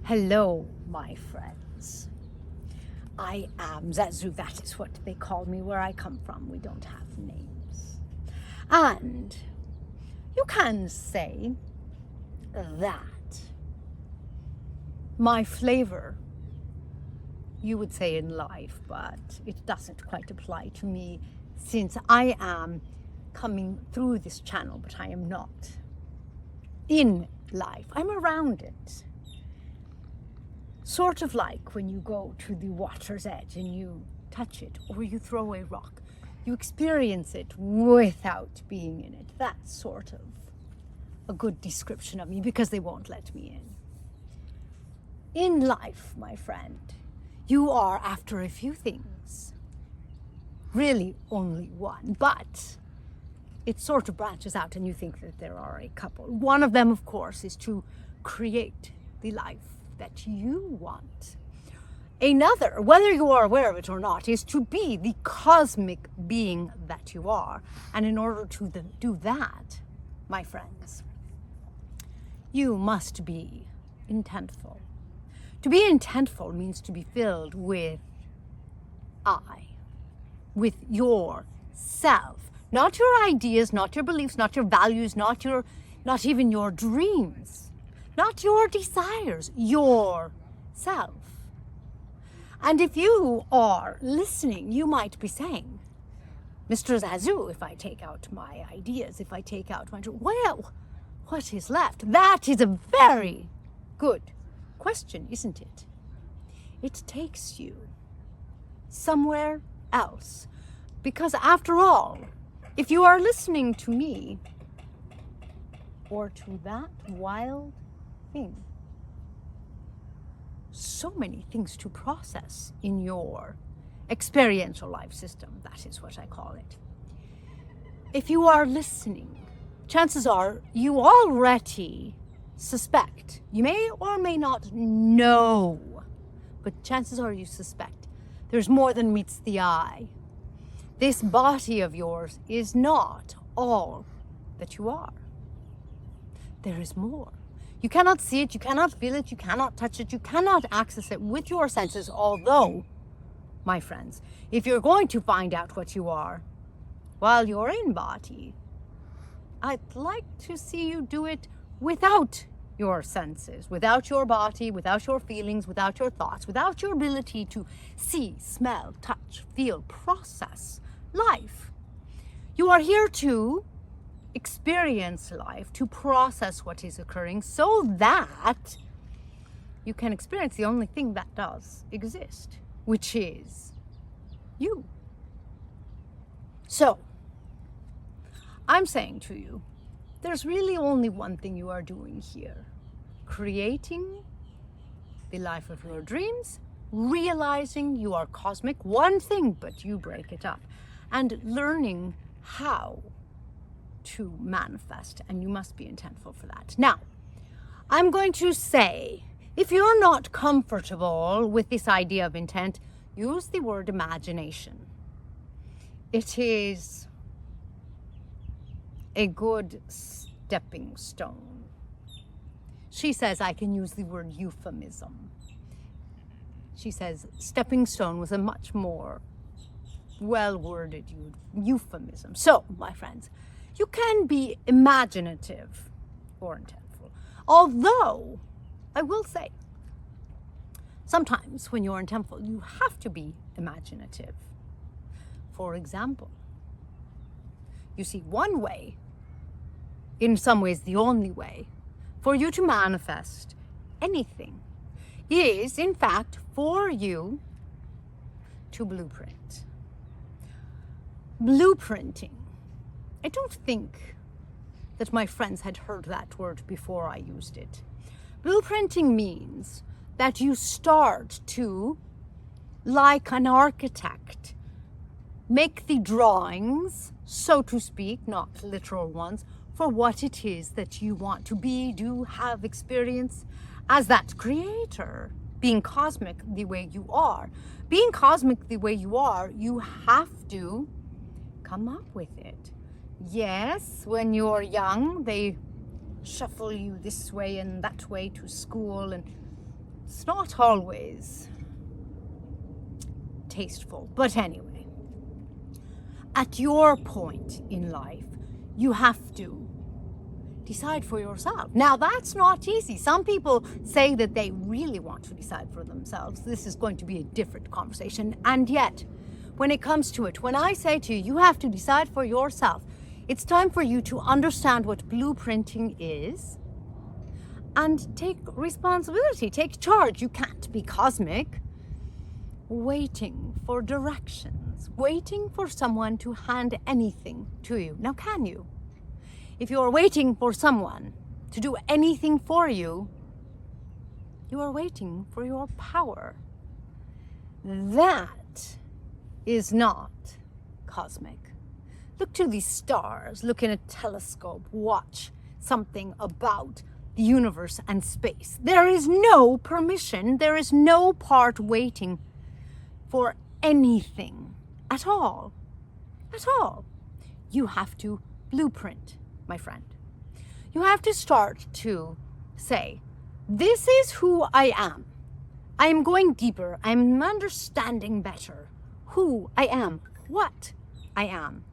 Hello, my friends. I am Zazoo, that is what they call me where I come from. We don't have names. And you can say that my flavor, you would say in life, but it doesn't quite apply to me since I am coming through this channel, but I am not in life. I'm around it. Sort of like when you go to the water's edge and you touch it or you throw a rock. You experience it without being in it. That's sort of a good description of me because they won't let me in. In life, my friend, you are after a few things. Really only one, but it sort of branches out and you think that there are a couple. One of them, of course, is to create the life that you want. Another, whether you are aware of it or not, is to be the cosmic being that you are. And in order to do that, my friends, you must be intentful. To be intentful means to be filled with I, with yourself. Not your ideas, not your beliefs, not your values, not even your dreams. Not your desires, yourself. And if you are listening, you might be saying, Mr. Zazoo, if I take out my ideas, if I take out my, well, what is left? That is a very good question, isn't it? It takes you somewhere else. Because after all, if you are listening to me or to that wild thing, so many things to process in your experiential life system, that is what I call it. If you are listening, chances are you already suspect. You may or may not know, but chances are you suspect there's more than meets the eye. This body of yours is not all that you are. There is more. You cannot see it, you cannot feel it, you cannot touch it, you cannot access it with your senses, although, my friends, if you're going to find out what you are while you're in body, I'd like to see you do it without your senses, without your body, without your feelings, without your thoughts, without your ability to see, smell, touch, feel, process life. You are here to experience life, to process what is occurring so that you can experience the only thing that does exist, which is you. So, I'm saying to you, there's really only one thing you are doing here. Creating the life of your dreams, realizing you are cosmic, one thing, but you break it up, and learning how to manifest, and you must be intentful for that. Now, I'm going to say, if you're not comfortable with this idea of intent, use the word imagination. It is a good stepping stone. She says I can use the word euphemism. She says stepping stone was a much more well-worded euphemism. So, my friends, you can be imaginative or intentful. Although, I will say, sometimes when you're intentful, you have to be imaginative. For example, you see, one way, in some ways the only way, for you to manifest anything is, in fact, for you to blueprint. Blueprinting. I don't think that my friends had heard that word before I used it. Blueprinting means that you start to, like an architect, make the drawings, so to speak, not literal ones, for what it is that you want to be, do, have, experience as that creator. Being cosmic the way you are. Being cosmic the way you are, you have to come up with it. Yes, when you're young, they shuffle you this way and that way to school, and It's not always tasteful, but anyway, at your point in life, you have to decide for yourself. Now, that's not easy. Some people say that they really want to decide for themselves. This is going to be a different conversation. And yet, when it comes to it, when I say to you, you have to decide for yourself, it's time for you to understand what blueprinting is and take responsibility, take charge. You can't be cosmic, waiting for directions, waiting for someone to hand anything to you. Now, can you? If you're waiting for someone to do anything for you, you are waiting for your power. That is not cosmic. Look to the stars, look in a telescope, watch something about the universe and space. There is no permission, there is no part waiting for anything at all. At all. You have to blueprint, my friend. You have to start to say, this is who I am. I am going deeper. I'm understanding better who I am, what I am.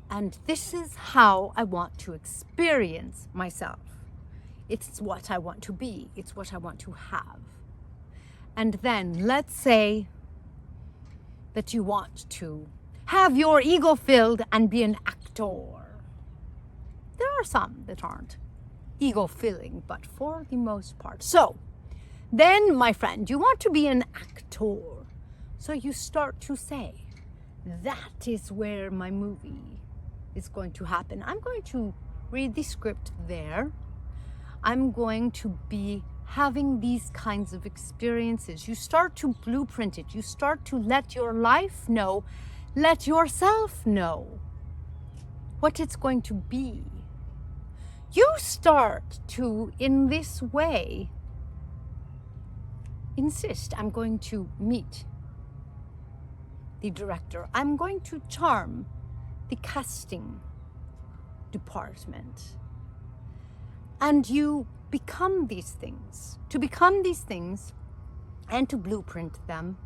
And this is how I want to experience myself. It's what I want to be. It's what I want to have. And then let's say that you want to have your ego filled and be an actor. There are some that aren't ego filling, but for the most part. So then, my friend, you want to be an actor. So you start to say, that is where my movie is going to happen. I'm going to read the script there. I'm going to be having these kinds of experiences. You start to blueprint it. You start to let your life know, let yourself know what it's going to be. You start to, in this way, insist, I'm going to meet the director. I'm going to charm the casting department. And you become these things. To become these things and to blueprint them,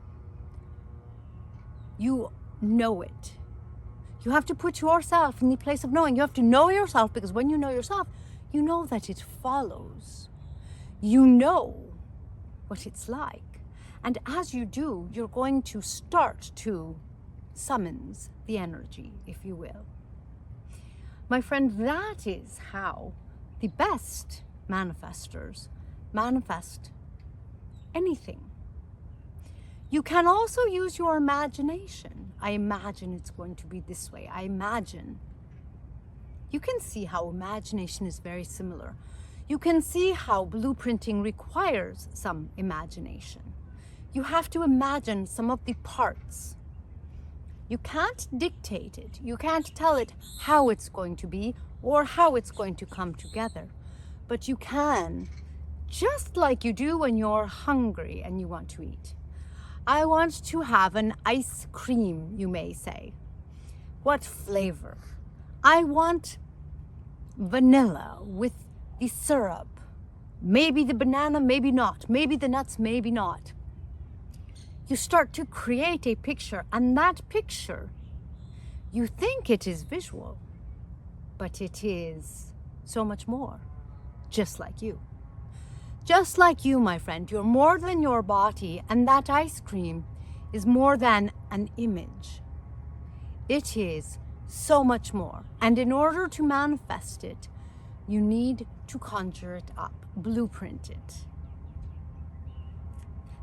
you know it. You have to put yourself in the place of knowing. You have to know yourself, because when you know yourself, you know that it follows. You know what it's like. And as you do, you're going to start to summons the energy, if you will. My friend, that is how the best manifestors manifest anything. You can also use your imagination. I imagine it's going to be this way. I imagine. You can see how imagination is very similar. You can see how blueprinting requires some imagination. You have to imagine some of the parts. You can't dictate it. You can't tell it how it's going to be or how it's going to come together. But you can, just like you do when you're hungry and you want to eat. I want to have an ice cream, you may say. What flavor? I want vanilla with the syrup. Maybe the banana, maybe not. Maybe the nuts, maybe not. You start to create a picture, and that picture, you think it is visual, but it is so much more, just like you. Just like you, my friend, you're more than your body, and that ice cream is more than an image. It is so much more. And in order to manifest it, you need to conjure it up, blueprint it.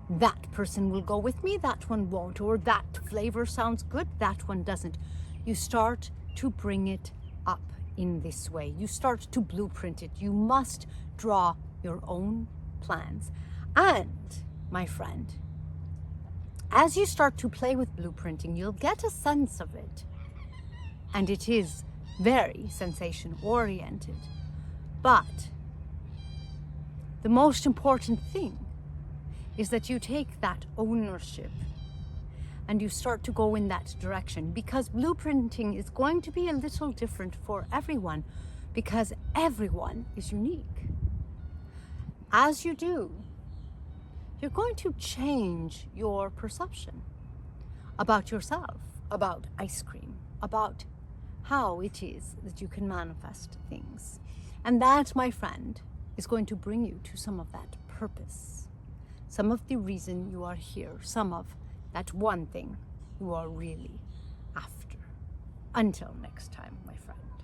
That person will go with me, that one won't, or that flavor sounds good, that one doesn't. You start to bring it up in this way. You start to blueprint it. You must draw your own plans. And, my friend, as you start to play with blueprinting, you'll get a sense of it. And it is very sensation-oriented. But the most important thing is that you take that ownership and you start to go in that direction, because blueprinting is going to be a little different for everyone, because everyone is unique. as you do, you're going to change your perception about yourself, about ice cream, about how it is that you can manifest things. And that, my friend, is going to bring you to some of that purpose, some of the reason you are here, some of that one thing you are really after. Until next time, my friend.